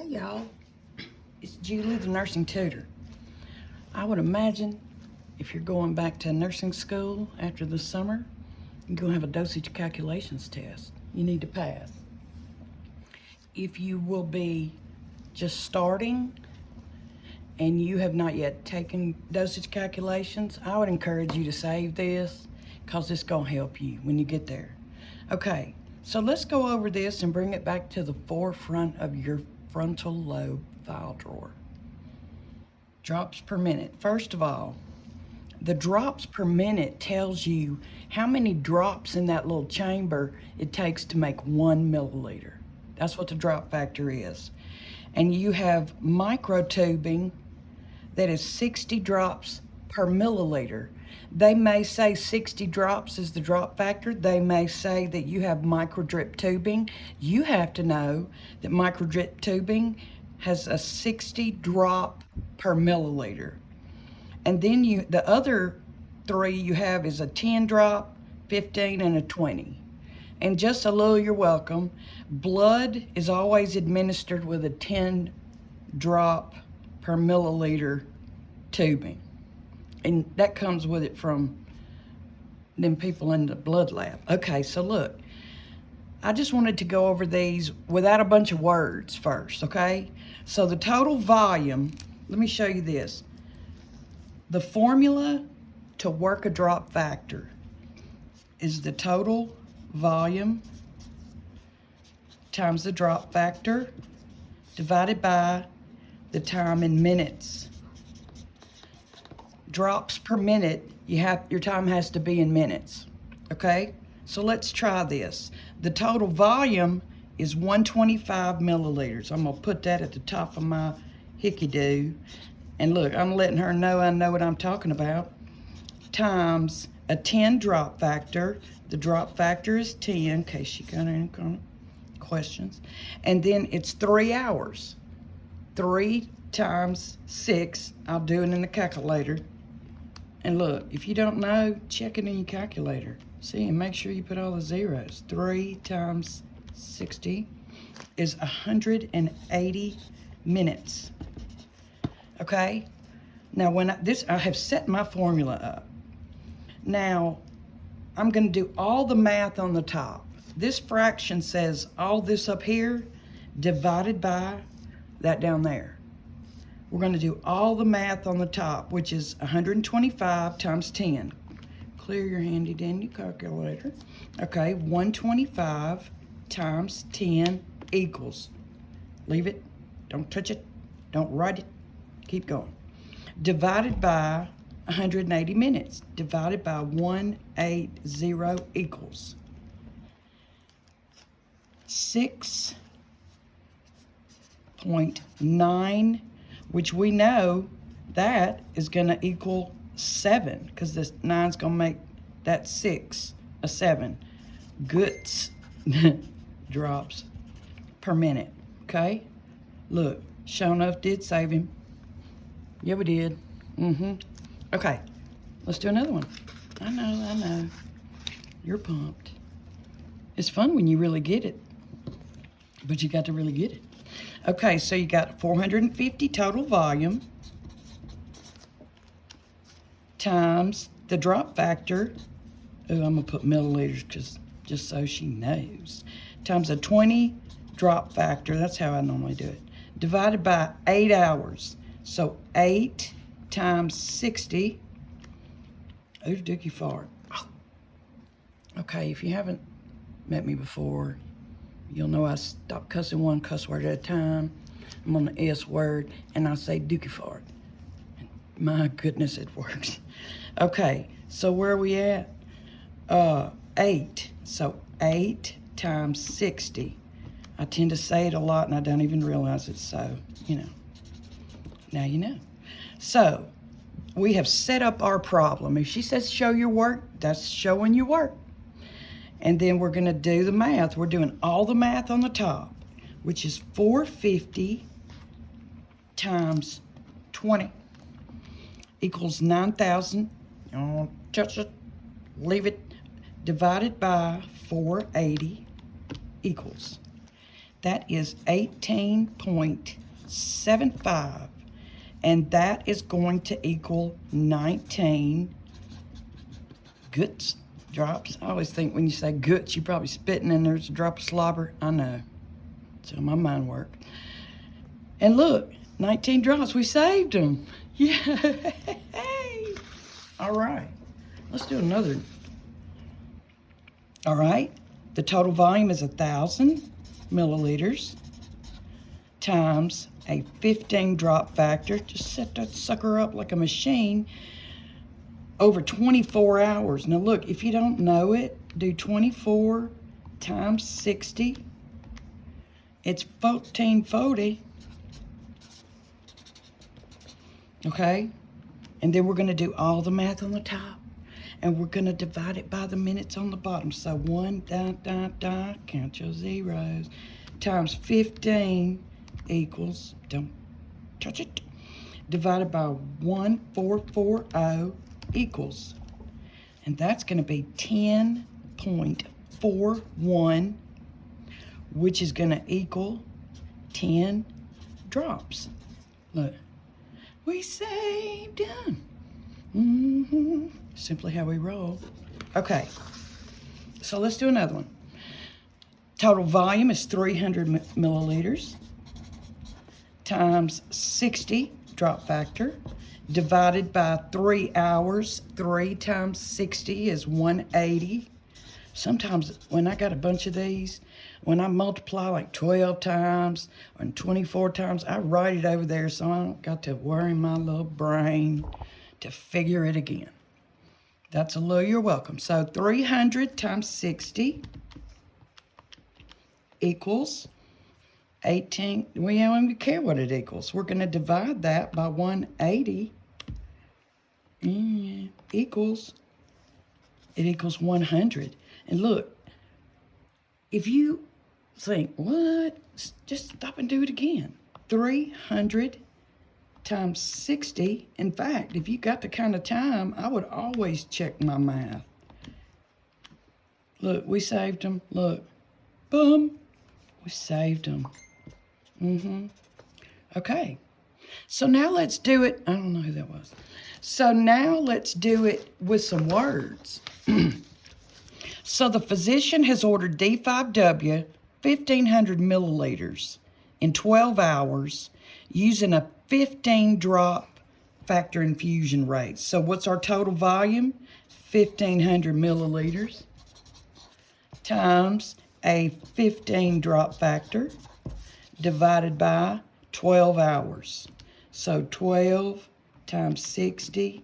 y'all, it's Julie, the nursing tutor. I would imagine if you're going back to nursing school after the summer, you're going to have a dosage calculations test you need to pass. If you will be just starting and you have not yet taken dosage calculations, I would encourage you to save this because it's going to help you when you get there. Okay, so let's go over this and bring it back to the forefront of your frontal lobe file drawer. Drops per minute. First of all, the drops per minute tells you how many drops in that little chamber it takes to make 1 milliliter. That's what the drop factor is. And you have microtubing that is 60 drops per milliliter. They may say 60 drops is the drop factor. They may say that you have microdrip tubing. You have to know that microdrip tubing has a 60 drop per milliliter. And then the other three you have is a 10 drop, 15, and a 20. And just a little you're welcome, blood is always administered with a 10 drop per milliliter tubing. And that comes with it from them people in the blood lab. Okay, so look, I just wanted to go over these without a bunch of words first, okay? So the total volume, let me show you this. The formula to work a drop factor is the total volume times the drop factor divided by the time in minutes. Drops per minute, your time has to be in minutes, okay? So let's try this. The total volume is 125 milliliters. I'm gonna put that at the top of my hickey-do. And look, I'm letting her know I know what I'm talking about. Times a 10 drop factor. The drop factor is 10, in case you got any questions. And then it's 3 hours. 3 times 6, I'll do it in the calculator. And look, if you don't know, check it in your calculator. See, and make sure you put all the zeros. 3 times 60 is 180 minutes. Okay? Now, when I have set my formula up. Now, I'm going to do all the math on the top. This fraction says all this up here divided by that down there. We're going to do all the math on the top, which is 125 times 10. Clear your handy dandy calculator. Okay, 125 times 10 equals. Leave it. Don't touch it. Don't write it. Keep going. Divided by 180 minutes. Divided by 180 equals 6.9, which we know that is going to equal 7, because this 9's going to make that 6 a 7. Goods drops per minute. Okay? Look, sure enough did save him. Yeah, we did. Okay, let's do another one. I know. You're pumped. It's fun when you really get it, but you got to really get it. Okay, so you got 450 total volume times the drop factor. Oh, I'm gonna put milliliters just so she knows. Times a 20 drop factor. That's how I normally do it. Divided by 8 hours. So 8 times 60. Oh, dookie fart. Oh. Okay, if you haven't met me before, you'll know I stop cussing one cuss word at a time. I'm on the S word, and I say dookie fart. My goodness, it works. Okay, so where are we at? 8. So 8 times 60. I tend to say it a lot, and I don't even realize it, so, you know. Now you know. So, we have set up our problem. If she says show your work, that's showing your work. And then we're going to do the math. We're doing all the math on the top, which is 450 times 20 equals 9,000. Don't touch it. Leave it. Divided by 480 equals That is 18.75. And that is going to equal 19 goods, drops. I always think when you say goods, you're probably spitting and there's a drop of slobber. I know. That's how my mind works. And look, 19 drops. We saved them. Yeah. All right. Let's do another. All right. The total volume is 1,000 milliliters times a 15 drop factor. Just set that sucker up like a machine over 24 hours. Now look, if you don't know it, do 24 times 60. It's 1440. Okay? And then we're going to do all the math on the top. And we're going to divide it by the minutes on the bottom. So 1, count your zeros, times 15 equals, don't touch it, divided by 1440 equals. And that's going to be 10.41, which is going to equal 10 drops. Look, we saved them. Simply how we roll. Okay, so let's do another one. Total volume is 300 milliliters times 60 drop factor divided by 3 hours. 3 times 60 is 180. Sometimes when I got a bunch of these, when I multiply like 12 times and 24 times, I write it over there so I don't got to worry my little brain to figure it again. That's a little you're welcome. So 300 times 60 equals 18. We don't even care what it equals. We're going to divide that by 180. Equals, it equals 100. And look, if you think, what? Just stop and do it again. 300 times 60. In fact, if you got the kind of time, I would always check my math. Look, we saved them. Look, boom, we saved them. Okay, so now let's do it. I don't know who that was. So now let's do it with some words. So the physician has ordered D5W 1,500 milliliters in 12 hours using a 15 drop factor infusion rate. So what's our total volume? 1,500 milliliters times a 15 drop factor divided by 12 hours. So 12 times 60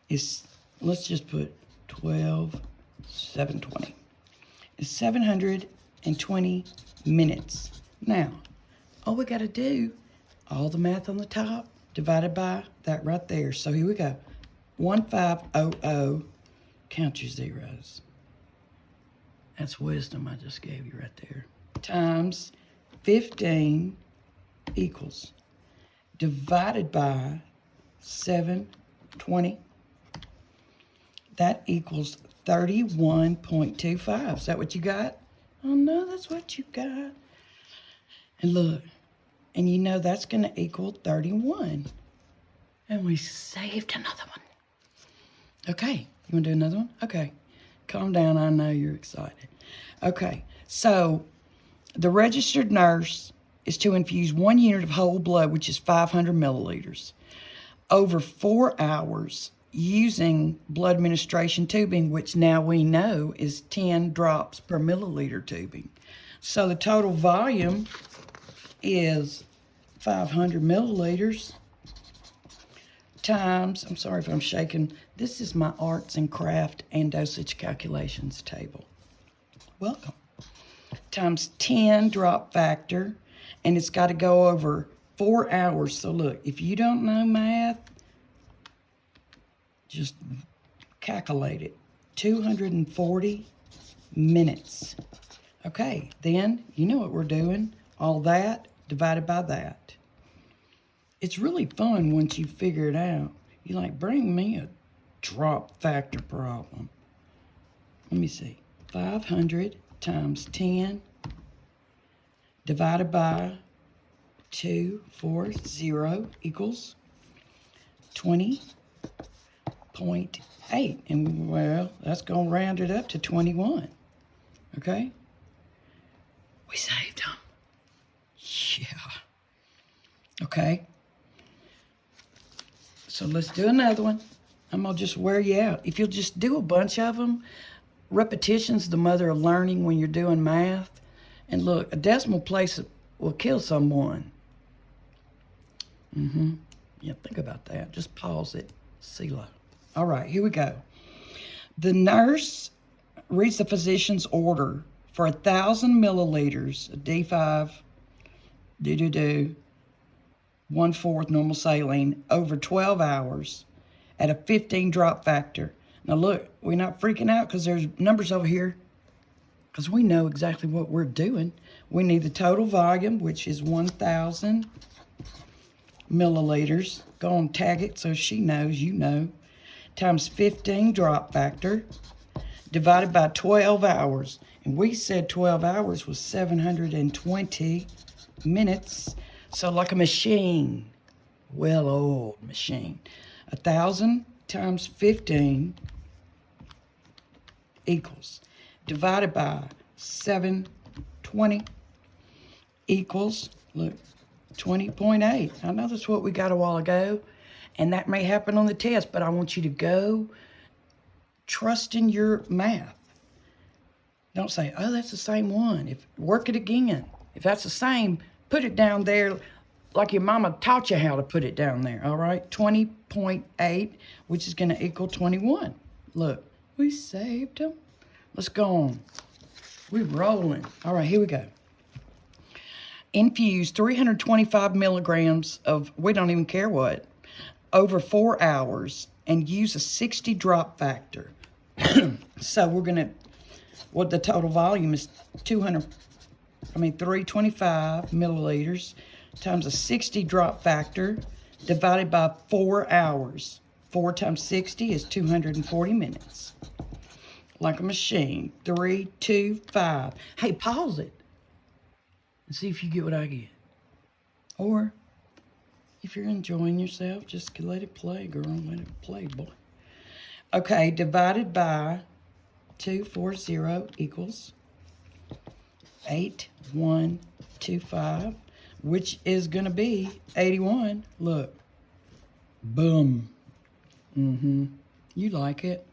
is, let's just put 12, 720. It's 720 minutes. Now, all we got to do, all the math on the top divided by that right there. So here we go. 1500, count your zeros. That's wisdom I just gave you right there. Times 15 equals, divided by 720. That equals 31.25. Is that what you got? Oh no, that's what you got. And look, and you know that's going to equal 31. And we saved another one. Okay, you want to do another one? Okay, calm down, I know you're excited. Okay, so the registered nurse is to infuse 1 unit of whole blood, which is 500 milliliters, over 4 hours using blood administration tubing, which now we know is 10 drops per milliliter tubing. So the total volume is 500 milliliters times, I'm sorry if I'm shaking, this is my arts and craft and dosage calculations table. Welcome. Times 10 drop factor, and it's got to go over 4 hours. So look, if you don't know math, just calculate it. 240 minutes. Okay, then you know what we're doing. All that divided by that. It's really fun once you figure it out. You're like, bring me a drop factor problem. Let me see. 500 times 10 divided by 240 equals 20.8. And, well, that's going to round it up to 21. Okay? We saved them. Yeah. Okay. So let's do another one. I'm going to just wear you out. If you'll just do a bunch of them, repetition's the mother of learning when you're doing math. And look, a decimal place will kill someone. Yeah, think about that. Just pause it. Selah. All right, here we go. The nurse reads the physician's order for 1,000 milliliters of D5, 1/4 normal saline over 12 hours at a 15 drop factor. Now look, we're not freaking out because there's numbers over here because we know exactly what we're doing. We need the total volume, which is 1,000 milliliters. Go and tag it so she knows you know. Times 15 drop factor divided by 12 hours. And we said 12 hours was 720 minutes. So like a machine, well-oiled machine. 1,000 times 15 equals, divided by 720 equals, look, 20.8. I know that's what we got a while ago, and that may happen on the test, but I want you to go trust in your math. Don't say, oh, that's the same one. Work it again. If that's the same, put it down there like your mama taught you how to put it down there, all right? 20.8, which is going to equal 21. Look, we saved them. Let's go on. We're rolling. All right, here we go. Infuse 325 milligrams of, we don't even care what, over 4 hours and use a 60 drop factor. So we're going to, what the total volume is 325 milliliters times a 60 drop factor divided by 4 hours. 4 times 60 is 240 minutes. Like a machine. 3, 2, 5. Hey, pause it and see if you get what I get. Or if you're enjoying yourself, just let it play, girl. Let it play, boy. Okay, divided by 240 equals 8125, which is going to be 81. Look. Boom. You like it.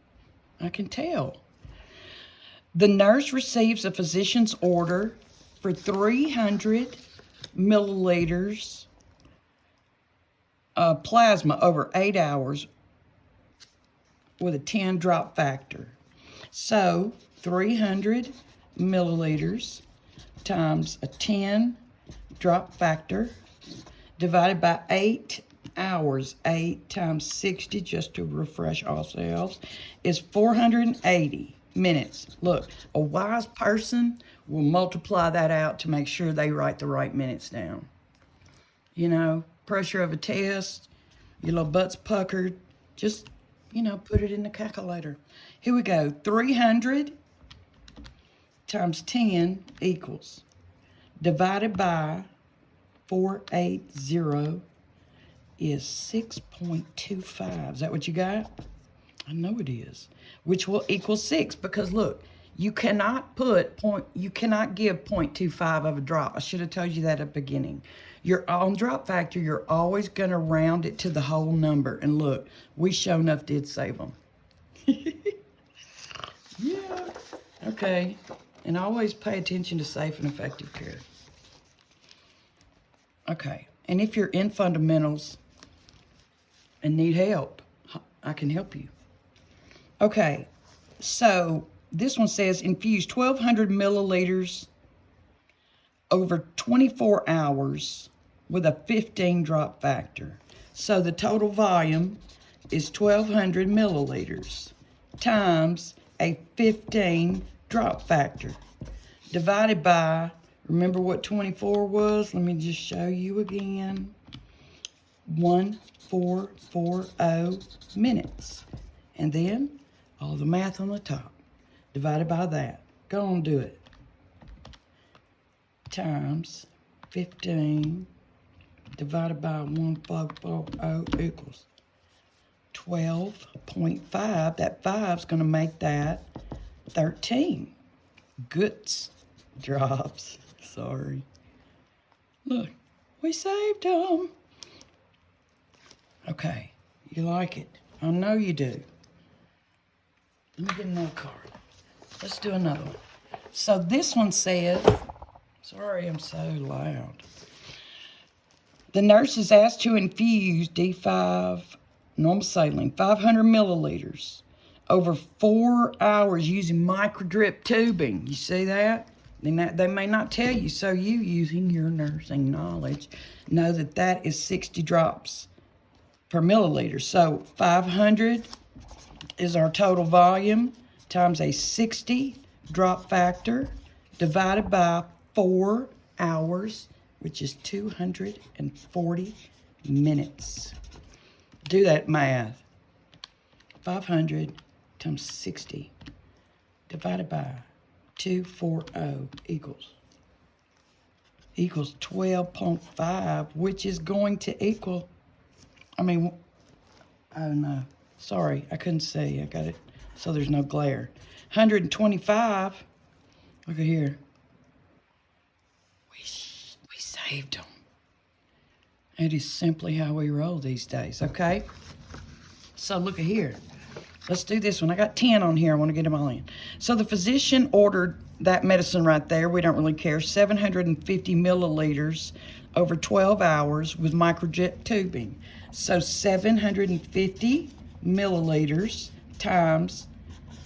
I can tell. The nurse receives a physician's order for 300 milliliters of plasma over 8 hours with a 10 drop factor. So 300 milliliters times a 10 drop factor divided by 8 hours. 8 times 60, just to refresh ourselves, is 480 minutes. Look, a wise person will multiply that out to make sure they write the right minutes down. You know, pressure of a test, your little butt's puckered, just, you know, put it in the calculator. Here we go. 300 times 10 equals, divided by 480 is 6.25. Is that what you got? I know it is. Which will equal 6, because look, you cannot give 0.25 of a drop. I should have told you that at the beginning. You're on drop factor, you're always going to round it to the whole number. And look, we sure enough did save them. Yeah. Okay. And always pay attention to safe and effective care. Okay. And if you're in fundamentals and need help, I can help you. Okay. So this one says infuse 1,200 milliliters over 24 hours with a 15 drop factor. So the total volume is 1,200 milliliters times a 15 drop factor divided by, remember what 24 was? Let me just show you again. 1440 minutes. And then all the math on the top divided by that. Go on, do it. times 15 divided by 1,440 equals 12.5. That 5 is going to make that 13 goods drops. Sorry. Look, we saved them. Okay, you like it. I know you do. Let me get another card. Let's do another one. So this one says, sorry I'm so loud. The nurse is asked to infuse D5 normal saline, 500 milliliters, over 4 hours using microdrip tubing. You see that? They may not tell you, so you, using your nursing knowledge, know that that is 60 drops per milliliter. So 500 is our total volume times a 60 drop factor divided by 4 hours, which is 240 minutes. Do that math. 500 times 60 divided by 240 equals 12.5, which is going to equal, oh no, sorry, I couldn't see. I got it so there's no glare. 125, look at here. We saved them. It is simply how we roll these days, okay? So look at here. Let's do this one. I got 10 on here. I want to get them all in. So the physician ordered that medicine right there. We don't really care. 750 milliliters over 12 hours with microjet tubing. So 750 milliliters times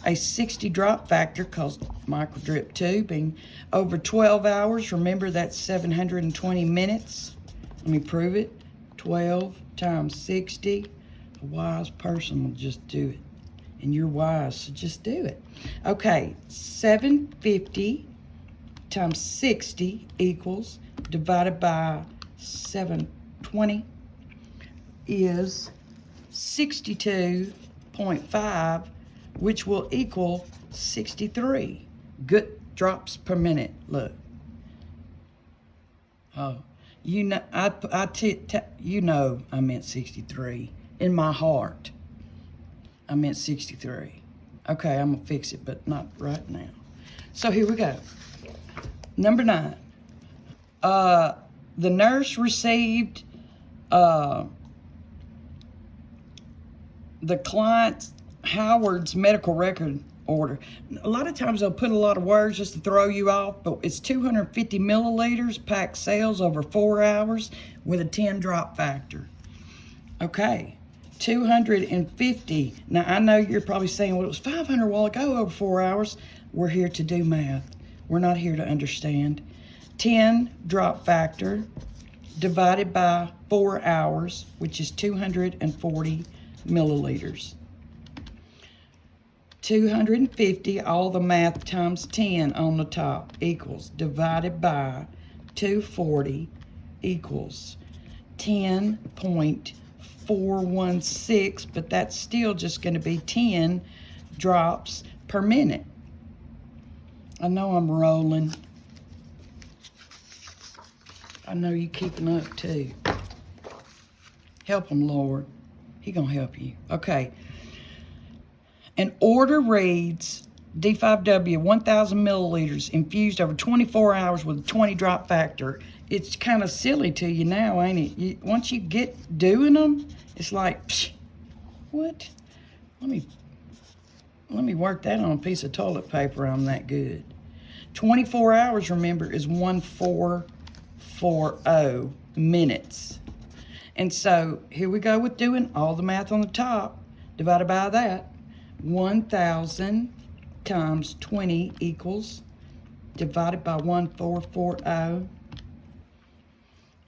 a 60 drop factor, called microdrip tubing, over 12 hours. Remember, that's 720 minutes. Let me prove it. 12 times 60. A wise person will just do it. And you're wise, so just do it. Okay, 750 times 60 equals, divided by 720 is 62.5, which will equal 63 good drops per minute. Look. Oh, you know, you know I meant 63 in my heart. I meant 63. Okay, I'm gonna fix it, but not right now. So here we go. Number 9. The nurse received the client Howard's medical record order. A lot of times they'll put a lot of words just to throw you off, but it's 250 milliliters packed sales over 4 hours with a 10 drop factor. Okay. 250. Now, I know you're probably saying, well, it was 500 a while ago over 4 hours. We're here to do math. We're not here to understand. 10 drop factor divided by 4 hours, which is 240 milliliters. 250, all the math times 10 on the top, equals, divided by 240 equals 10.416, but that's still just going to be 10 drops per minute. I know I'm rolling. I know you keeping up too. Help him, Lord. He gonna help you. Okay. An order reads D5W 1,000 milliliters infused over 24 hours with a 20 drop factor. It's kind of silly to you now, ain't it? Once you get doing them, it's like, psh, what? Let me work that on a piece of toilet paper. I'm that good. 24 hours, remember, is 1440 minutes. And so here we go with doing all the math on the top, divided by that. 1,000 times 20 equals, divided by 1440,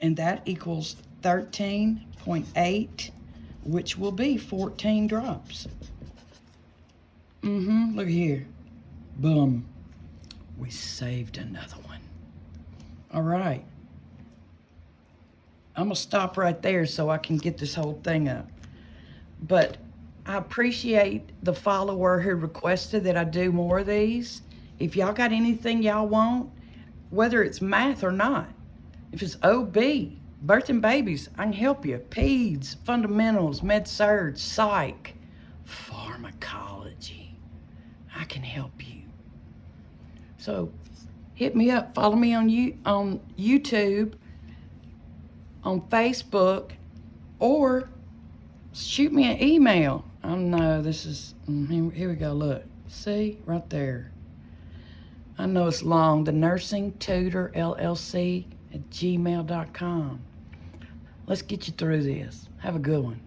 and that equals 13.8, which will be 14 drops. Look here. Boom. We saved another one. All right. I'm going to stop right there so I can get this whole thing up. But I appreciate the follower who requested that I do more of these. If y'all got anything y'all want, whether it's math or not. If it's OB, birthing babies, I can help you. Peds, fundamentals, med-surg, psych, pharmacology, I can help you. So hit me up, follow me on YouTube, on Facebook, or shoot me an email. Oh no, this is, here we go, look. See, right there. I know it's long, the Nursing Tutor LLC at gmail.com. Let's get you through this. Have a good one.